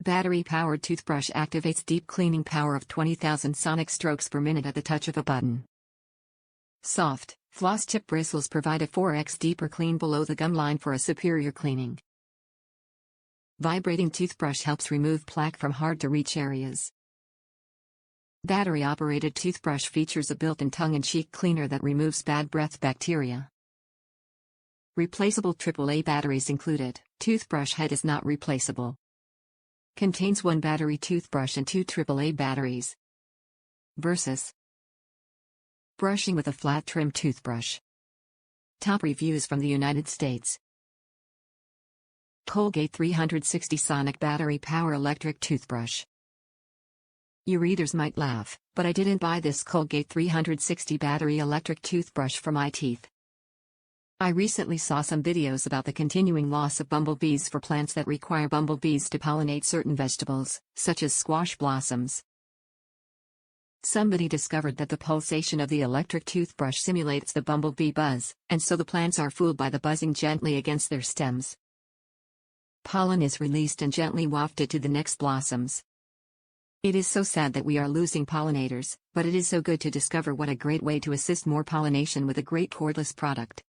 Battery-powered toothbrush activates deep cleaning power of 20,000 sonic strokes per minute at the touch of a button. Soft, floss-tip bristles provide a 4x deeper clean below the gum line for a superior cleaning. Vibrating toothbrush helps remove plaque from hard-to-reach areas. Battery-operated toothbrush features a built-in tongue-in-cheek cleaner that removes bad breath bacteria. Replaceable AAA batteries included. Toothbrush head is not replaceable. Contains 1 battery toothbrush and 2 AAA batteries. Versus brushing with a flat trim toothbrush. Top reviews from the United States. Colgate 360 Sonic Battery Power Electric Toothbrush. You readers might laugh, but I didn't buy this Colgate 360 battery electric toothbrush for my teeth. I recently saw some videos about the continuing loss of bumblebees for plants that require bumblebees to pollinate certain vegetables, such as squash blossoms. Somebody discovered that the pulsation of the electric toothbrush simulates the bumblebee buzz, and so the plants are fooled by the buzzing gently against their stems. Pollen is released and gently wafted to the next blossoms. It is so sad that we are losing pollinators, but it is so good to discover what a great way to assist more pollination with a great cordless product.